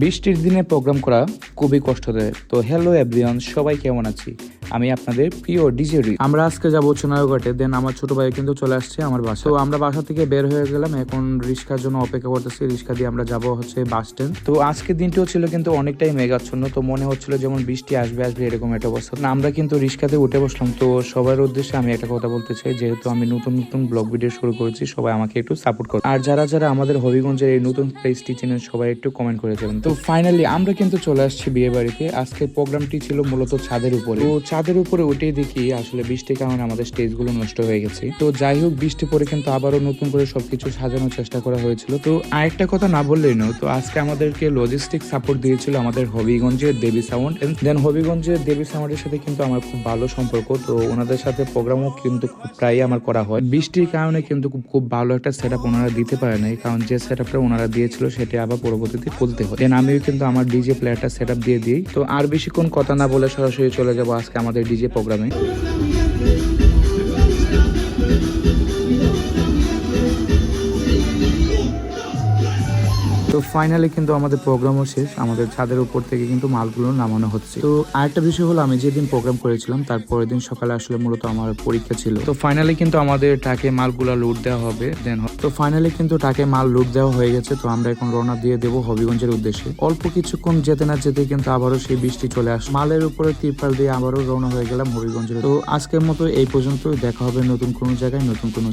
বৃষ্টির দিনে প্রোগ্রাম করা খুবই কষ্টদায়ক। তো হ্যালো এভরিওয়ান, সবাই কেমন আছি? আমি আপনাদের প্রিয় ডিজে রি। আমরা আজকে যাবো সোনারঘাটে, দেন আমার ছোট ভাই কিন্তু চলে আসছে আমার বাসা। তো আমরা বাসা থেকে বের হয়ে গেলাম, এখন রিক্সার জন্য অপেক্ষা করতেছি। রিক্সা দিয়ে আমরা যাবো হচ্ছে বাস স্ট্যান্ড। তো আজকের দিনটিও ছিল কিন্তু অনেকটাই মেঘাচ্ছন্ন, তো মনে হচ্ছিল যেমন বৃষ্টি আসবে আসবে এরকম একটা অবস্থা। না, আমরা কিন্তু রিক্সাতে উঠে বসলাম। তো সবার উদ্দেশ্যে আমি একটা কথা বলতে চাই, যেহেতু আমি নতুন নতুন ব্লগ ভিডিও শুরু করেছি, সবাই আমাকে একটু সাপোর্ট করো। আর যারা যারা আমাদের হবিগঞ্জের এই নতুন প্লেসটি চেনেন, সবাই একটু কমেন্ট করে যাবেন। তো ফাইনালি আমরা কিন্তু চলে আসছি বিয়ে বাড়িতে। আজকের প্রোগ্রামটি ছিল মূলত ছাদের উপরে। তো ছাদের উপরে উঠেই দেখি আসলে বৃষ্টির কারণে আমাদের স্টেজগুলো নষ্ট হয়ে গেছে। তো যাই হোক, বৃষ্টি পরে কিন্তু আবারও নতুন করে সবকিছু সাজানোর চেষ্টা করা হয়েছিল। তো আরেকটা কথা না বললেই নয়, তো আজকে আমাদেরকে লজিস্টিক সাপোর্ট দিয়েছিল আমাদের হবিগঞ্জের দেবী সাউন্ড। দেন হবিগঞ্জের দেবী সাউন্ডের সাথে কিন্তু আমার খুব ভালো সম্পর্ক। তো ওনাদের সাথে প্রোগ্রামও কিন্তু খুব প্রায়ই আমার করা হয়। বৃষ্টির কারণে কিন্তু খুব ভালো একটা সেট আপ ওনারা দিতে পারে নাই, কারণ যে সেট আপটা ওনারা দিয়েছিল সেটা আবার পরবর্তীতে খুলতে হয়। দেন আমিও কিন্তু আমার ডিজে প্লেয়ারটা সেট আপ দিয়ে দিই। তো আর বেশিক্ষণ কথা না বলে সরাসরি চলে যাবো আজকে আমাদের ডিজে প্রোগ্রামে। তো ফাইনালি কিন্তু আমাদের প্রোগ্রামও শেষ। আমাদের ছাদের উপর থেকে কিন্তু মালগুলো নামানো হচ্ছে। তো আরেকটা বিষয় হলো, আমি যেদিন প্রোগ্রাম করেছিলাম তার পরের দিন সকালে আসলে মূলত আমার পরীক্ষা ছিল। তো ফাইনালি কিন্তু আমাদের টাকে মালগুলো লোড দেওয়া হবে। দেন তো ফাইনালি কিন্তু টাকে মাল লোড দেওয়া হয়ে গেছে। তো আমরা এখন রওনা দিয়ে দেবো হবিগঞ্জের উদ্দেশ্যে। অল্প কিছুক্ষণ যেতে না যেতে কিন্তু আবারও সেই বৃষ্টি চলে আসে। মালের উপরে তিরপাল দিয়ে আবারও রওনা হয়ে গেলাম হবিগঞ্জের। তো আজকের মতো এই পর্যন্ত। দেখা হবে নতুন কোনো জায়গায়, নতুন কোনো